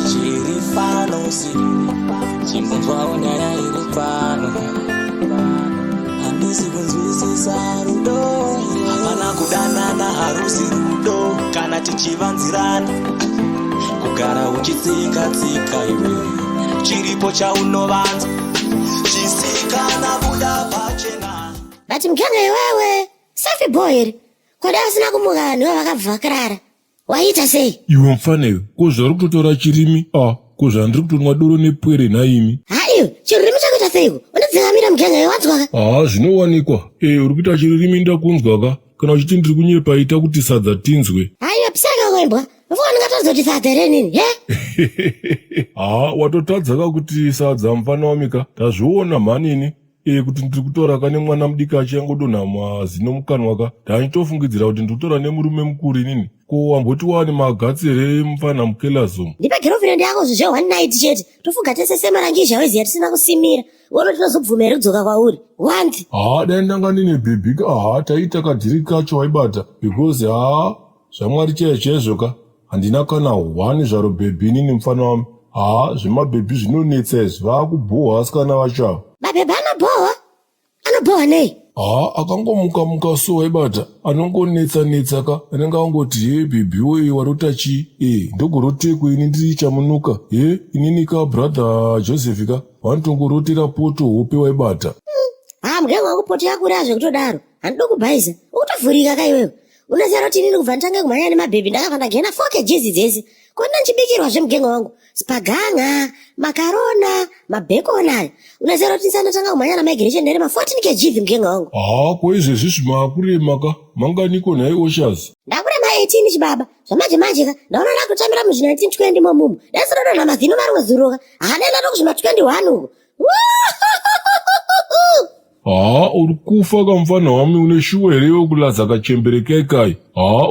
chirifano si chimbonzwa unyaya iri pano handisi kunzwisisa rudo hapana kudanana harusi rudo kana tichivanzirana kugara uchitsika-tsika iwe chiripo chaunovanza chisikana buda pachena bati mkenge iwewe safi boy kwada asina kumuka niwe vakabvakarara waita sei iwe mfanewe kozvari kutotora chirimi kozvandiri kutonwa doro nepwere naimi haiyo chirimi chakuita seiko unodzingamira mkenge iwanzwaka zvinowanikwa uri kuita chirimi ndakunzwaka kana uchiti ndiri kunyepa ita kuti sadza tinzwe haiyo pisaka kwembwa ufuka ndingatadza kuti sadza renini he watotadzaka kuti sadza mfana wamika ndazviona mhanini kuti ndiri kutora kane mwana mudiki achangodonha mazino mukanwaka ndachitofungidzira kuti ndiri kutora nemurume mukuru inini ko wamboti wani magatsi here mufana mukelazomu ndipe girlfriend yako zvezve one night chete tofunga tese semarangizha weziya tisina kusimira uno tinozobvuma here kudzoka kwauri wanti dai ndanga ndine bhebhika taita kadhiri kacho waibata because zvamwari chaizvoka handina kana hwani zvaro bhebhi nini mufana wami zvemabhebhi zvinonetsa izvi vakubohwa asikana vachavo mabhebhi anobohwa nei akangomuka so waibata anongonetsa ka anenge angoti bhebhi woye warota chii ndogorotekwa ini ndiri chamunuka inini ka brother Joseph ka vanotongorotera poto hope waibata mgenga wangu poto yakura zvekutodaro handidi kubhaiza ukutovhurika ka iwewe unoziva kuti inini kubva nditange kumhanya nemabhebhi ndakabva ndagena 4 kg dzese kona nchibikirwazve mgenga wangu spaganga makarona mabhekona aya unoziva kuti ndisandatanga kumhanya namaigiration ndere 14 kg mgenga wangu koizvezvi zvimakurema ka manganiko nhai oshazi ndakurema 18 chibaba zvamanje ka ndaona ndakutambira muzvi1920 momumu daisododonha mazino marimwe zuro ka daenda tokuzvima21 uko uri kufa kamufana wami une shuwa here yokulaza kachemberekeikai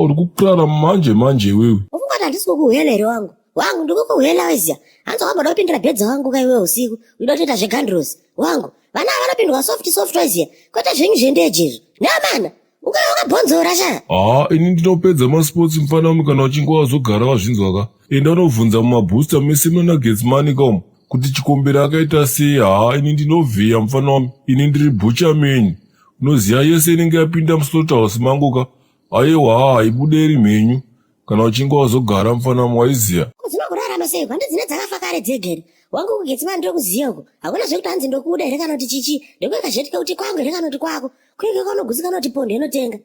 uri kukurara manje iwewe ufungati handisi kukuhwela here wangu ndikukuhwela weziya hanzi wamba ndopindira bhedza wangu ka iwewe usiku uida kutoita zvegandrosi wangu vana vanopindwa soft weziya kwete zvenyu zvendejezvo neamana ukaya wakabhonzora sha ini ndinopedza masports mufana wami kana uchinge wazogara wazvinzwaka enda unobvunza mumabhooster mese muna getsmani kaumu kuti chikombero akaita sei ini ndinovhiya mufana wami ini ndiri bhucha menyu unoziya yese inenge yapinda muslothouse manguka aiwa haibuderi mhenyu kana uchinge wazogara mufana wami waiziya dzinokurarama sei kwandi dzine dzakafa kare dzegere wangu kugetsimani ndokuziya uko hakuna zvekuti hanzi ndokuda here kana kuti chichi ndekueka zvetika kuti kwangu here kana kuti kwako kuinge kwaunogutsikana kuti pondo inotenga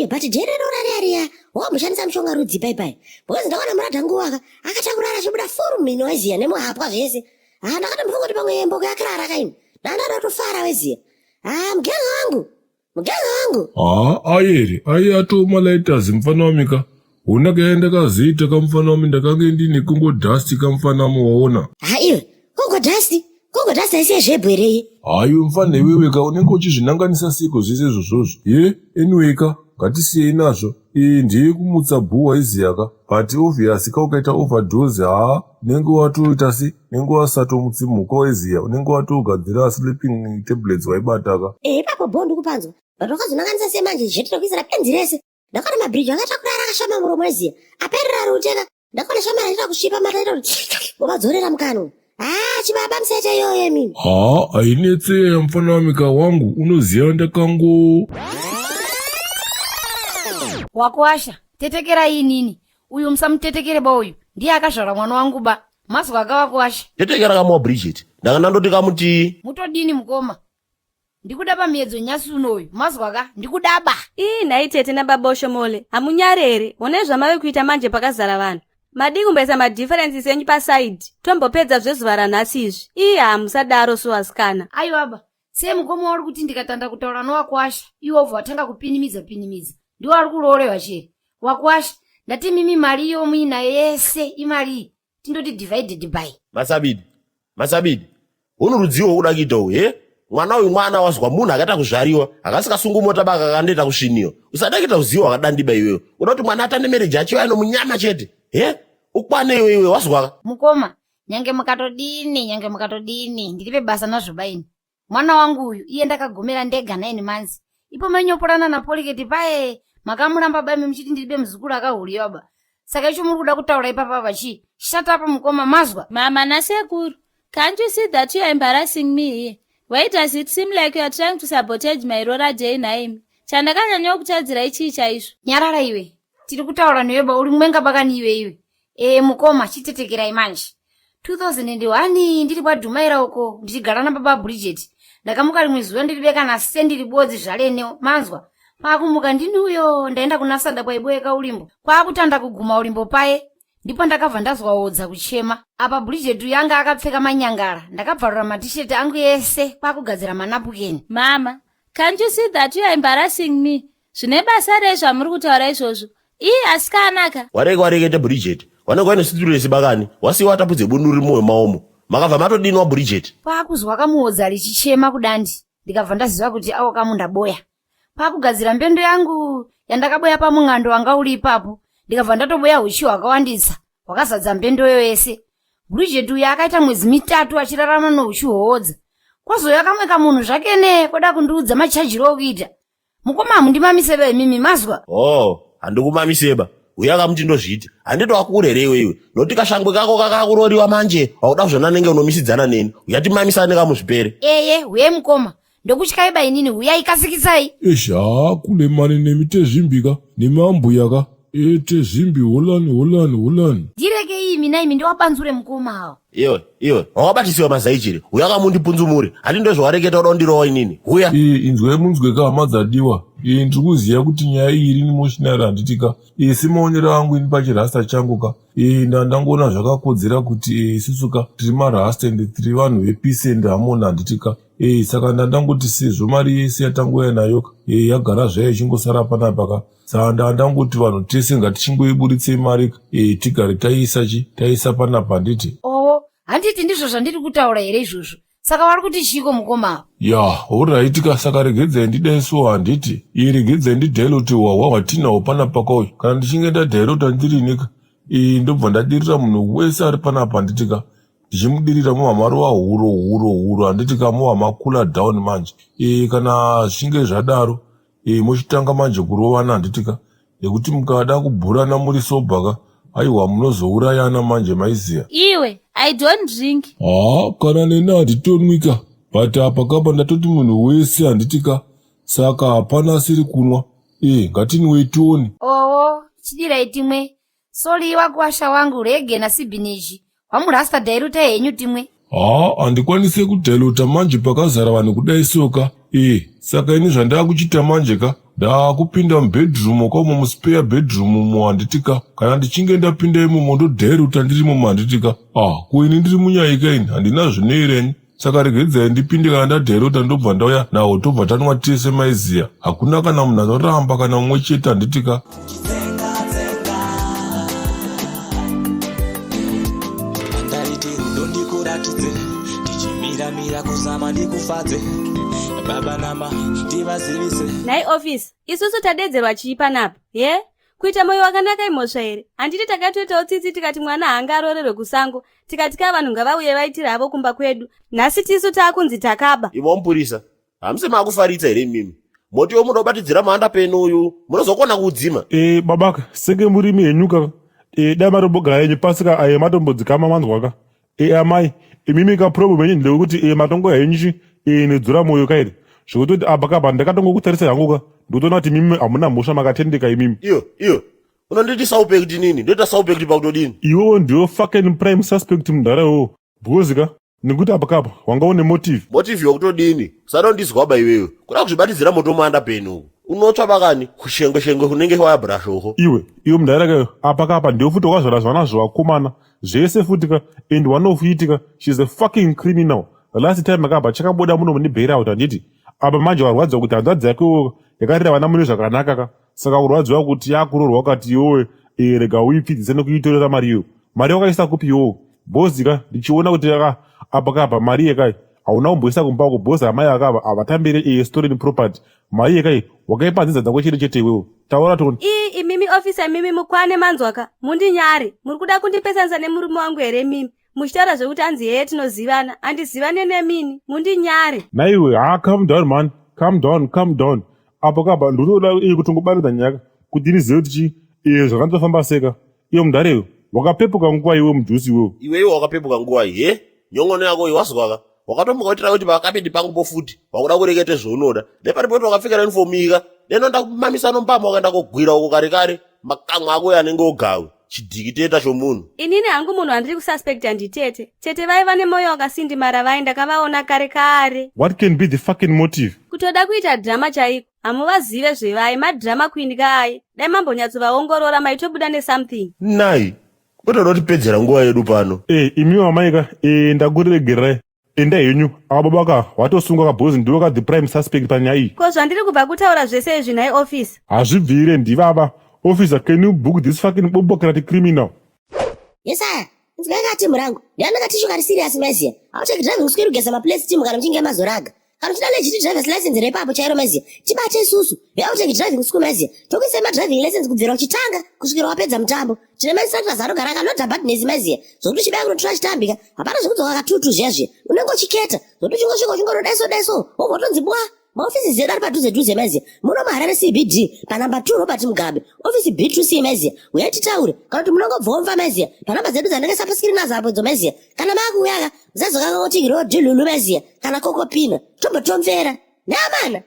but dherero rariariya wakamboshandisa mushonga rudzi paipai because ndakaona muradhangu waka akatankurara zvibuda furu mhino weziya nemuhapwa zvese ndakatombofunga kuti pamwe yemboko yakirara kaini ndandada kutofara weziya mgenga wangu ayeri atomalaitazi mufana wamika una kaenda kaziita kamufana wami ndakange ndine kungodhasti kamufana wami waona iwe kungodhasti aisiye zvebwerei iwe mufana iweweka unenge uchizvinanganisa siko zvese izvozvozvo anyway ngatisiyei nazvo ndiye kumutsa bhuwa iziyaka but obviously ka ukaita overdose unenge watoita unenge wasatomutsimuka weziya unenge watogadzira sleeping tablets waibataka ipapo bhondi kupanzwa but wakazonanganisa semanje zvetira kuisira penzi rese ndakaona mabhiriji akatakura akashama muromo weziya aperera ari uteka ndakaona shama raita kusvipa mataita kuti wamadzorera mukanwa chibaba musete iyoyo mimi ainetseya mufana wamika wangu unoziya ndakango wakuasha tetekera inini uyu musamutetekere ba uyu ndiye akazvara mwana wangu ba mazwa akawakuasha tetekera kamwa Bridget ndakandoti kamuti mutodini mukoma ndikuda pamiedzo nyasi unoyu mazwaka ndikudaba nhai tete nababa oshomole hamunyarere one zvamave kuita manje pakazara vanhu madi kumbaisa madhiferensis enyu pasaidi tombopedza zvezuva ranhasi izvi hamusadaro sowasikana aiwaba semukoma wari kuti ndikatanda kutaura nowakuasha iwobva watanga kupinimidza ndiwo ari kurooreva cheri wakuasha ndati mimi mari iyo muinayo yese imari tindoti divided by masabidi uno rudziwo wokuda kuita uyu mwana uyu mwana wazwa munhu akaita kuzvariwa akasikasungumota baka akandoita kusviniwa usada kuita uziwo wakadandiba iwewe uda kuti mwana atane mereji achiva ano munyama chete ukwane iwe wazwaka mukoma nyange mukatodini ndiripe basa nazvo baini mwana wangu uyu iye ndakagomera ndega 9 months ipo manyopurana napoliketi paye makamuramba bami muchiti ndiribe muzukuru akahuriwa ba Saka icho muri kuda kutaura ipapa vachi. Shut up mukoma mazwa. Mama nasekuru, can't you see that you are embarrassing me here? Why does it seem like you are trying to sabotage my Rora Day Naim? Chandakanyanya kutadzira ichi chaizvo. Nyarara iwe. Tiri kutaura newe ba uri mwenga bakani iwe. Mukoma chitetekerai manje. 2001 ndiri kwaDhumaira uko ndichigara nababa Bridget. Ndakamuka rimwe zuva ndiribeka na sendi ribodzi zvalene manzwa. Pakumuka ndini uyo ndaenda kunasanda kwaiboeka ulimbo. Kwakutanda kuguma ulimbo paye. Ndipo ndakabva ndazwa odza kuchema. Apa Bridget yanga akapfeka manyangara. Ndakabvarura matisheti angu ese kwakugadzira manapukeni. Mama, can't you see that you are embarrassing me? Zvine basa rezvamuri kutaura izvozvo. Asikanaka. Warekete Bridget. Wanenge waine situru yesibakani. Wasiwa atapudze bunuri moyo maomo. Makabva matodinwa Bridget. Pakuzwa kamuodza richichema kudandi. Ndikabva ndaziva kuti awo kamundaboya. Pakugadzira mbendo yangu yandakaboya pamung'ando wanga uri ipapo. Ndikabva ndatoboya uchi hwakawandisa. Hwakazadza mbendoyo yese. Bridget uyu akaita mwezi 3 achirarama nouchi hwoodza. Kwazouya kamwe kamunhu zvakene koda kundiudza machajiro okuita. Mukoma hamundimamiseba imimi mazwa. Handikumamiseba. Uya kamuti ndozviti. Handito wakurerewe iwe. Noti kashangwe kako kakakuroriwa manje. Wakuda kuzvona nenge unomisidzana neni. Uyatimbamisane kamuzvipere. Huye mukoma. Ndokutyaiba inini huya ikasikisai. Kule mani nemitezvimbika nemambuyaka. Tezvimbi holani. Direke imi naimi ndiwabanzure mukoma hawo. Iwe, wakabatisiwa mazaichiri. Uya kamundipunzumure. Handi ndozvawareketa uda kundirowa inini. Uya. Inzwai munzweka hama dzadiwa. Ndikuziya kuti nyaya iyi iri emotionary handitika. Semaonero angu ini pachirasta changu ka. Ndangoona zvakakodzera kuti isusuka tiri marasta ende tiri vanhu vepeace and harmony handitika. Saka ndangoti sezvo mari yese yatangoya nayo yagara zvayo ichingosara panapa. Saka ndangoti vanhu tese ngatichingoiburitsei mari tigare taisa panapa handiti. Handiti ndizvo zvandiri kutaura here izvozvo. Saka vari kuti chiko mukoma. Alright saka regedzai ndidaiso handiti. Regedzai ndidhailoti hwatinawo panapa kauyu. Kana ndichinge ndadhailota ndirinika. Ndobva ndadirira munhu wese ari panapa handitika. Ndichimudirira muhamaruva huro handitika muhamakula down manje. Kana zvichinge zvadaro muchitanga manje kurovana handitika. Nekuti mukada kubhurana muri sobhaka. Aiwa munozourayana manje maiziya. Iwe, I don't drink. Kana nena handitonwika. But apa kapa ndatoti munhu wese handitika. Saka hapana asiri kunwa. Ngatinwei tione. Chidirai timwe. Soli wakuwasha wangu rege na sibinichi. Wamurasta dhairuta henyu timwe. Handikwanise kudhailota manje pakazara vanhu kudai soka. Saka ini zvandakuchita manje ka. Ndakupinda mubedroom kwamo muspare bedroom umo handitika. Kana ndichinge ndapinda imomo ndodhailota ndirimo handitika. Kuini ndiri munyayika ini handina zvinoereni. Saka regedzai ndipinde kana ndadhailota ndobva ndauya nawo tobva tanwa tese maiziya. Hakuna kana munhu anoramba kana umwe chete handitika. Nai office, isusu tadedzerwa chii panapa, kuita moyo wakanaka imosva here. Handiti takatoitawo tsitsi tikati mwana hanga arorerwe kusango, tikati vanhu ngavauye vaitire havo kumba kwedu. Nhasi tisu taakunzi takaba. Ivo mupurisa, hamusi makufaritsa here mimi. Motiwo munobatidzira mahanda penu uyu, munozokona kuudzima. Babaka, senge murimi henyuka. Dai matombogara yenyu pasika aye matombodzikama manzwaka. Amai, imimi kaproblem yenyu ndekuti matongo henyu nedzura moyo kairi. Zvokutoti abakaba ndakatongokutarisa yangu ka. Ndotoona kuti mimi hamuna mhosva makatendeka imimi. Iyo. Unonditi suspect nini? Ndoita suspect pakutodini? Iwo ndiwo fucking prime suspect mundarawo. Bhozika, nekuti abakaba wanga une motive. Motive yokutodini? Usadondizwaba iwewe. Kuda kuzvibatidzira moto mahanda penu. Unotsva bakani kushengwe kunenge wabrush uko. Iwe mundarakayo apakapa ndiwo futi wakazvara zvana zvakomana. Zvese futi ka and one of itika she's a fucking criminal. The last time akaba chakaboda muno muni bail out handiti. Apa manje warwadza kuti hanzvadzi yake yakarira vana mune zvakanaka ka. Saka kurwadziwa kuti yakurorwa wakati yowe rega uipfidzise nekuitorera mari iyo. Mari wakaisa kupi yowe? Bhozika ndichiona kuti apakapa mari yekai hauna kumboisa kumba uko bhosi amai akava avatambire stolen property. Mari yekai wakaipanzidza dzako chete chete iwewe. Taura toni. Imimi officer imimi mukwane manzwaka. Mundinyare. Muri kuda kundipesanisa nemurume wangu here mimi. Muchitaura zvekuti hanzi tinozivana. Handizivane nemini. Mundinyare. Naiwe, calm down man. Calm down. Apo kaba ndotoda kutongobaridza nyaka kuti ndizive kuti zvakanzofamba seka. Iyo mdareyo, wakapepuka nguwa iwe mjusi wewe. Iwewe wakapepuka nguwa iyi, nyongono yako iwaswaka. Wakatomboka kuitira kuti pakapindi pangu pofuti, wakuda kurekete zvonoda. Neparipoto wakapfekera uniformika, neno ndakumamisa nompama wakaenda kogwira uko kare makamwa ako yanenge ogawe. Chidhikiteta chomunhu. Inini hangu munhu handiri kususpecta nditete. Tete vaiva nemoyo wakasindimara vaenda kavaona kare. What can be the fucking motive? Kutoda kuita drama chaiko. Hamuvazive zvevai, madrama queen kai. Dai mambonyatsovaongorora maitobuda nesomething. Nai, kutoda kutipedzera nguva yedu pano. Imiwa amaika, ndakuregerai. Enda henyu, ababaka, watosungwa kabhozi ndiwo the prime suspect panyaya iyi. Ko zvandiri kubva kutaura zvese izvi nai office. Hazvibvire ndivava. Officer, can you book this fucking bobocratic criminal? Yes, sir. Nzikanga timu rangu. Ndiana tishuka serious mesia. Autake driving school kugeza maplace team kana mchinge mazoraga. Kana tida legit driver's license repapo chairo mesia. Tibate isusu. Autake driving school mesia. Tokisema driving license kubvira uchitanga kusvikira wapedza mutambo. Tine maisatra zarogara kana not about nezi mesia. Zokuti chibaya kuno trash tambika. Hapana zvekudzoka katutu zvezve. Unenge uchiketa. Zokuti chingosvika deso. Wotonzibwa. Maofisi zedu ari padhuze meziya. Muno maharare CBD panamba 2 Robert Mugabe. Ofisi B2C meziya. Uyatitaure kana kuti munongobvomva meziya. Panamba zedu dzanenge sapaskiri nazapo dzo meziya. Kana makuyaga zazokanga kuti road lulu meziya. Kana kokopina. Tombotomvera. Namana.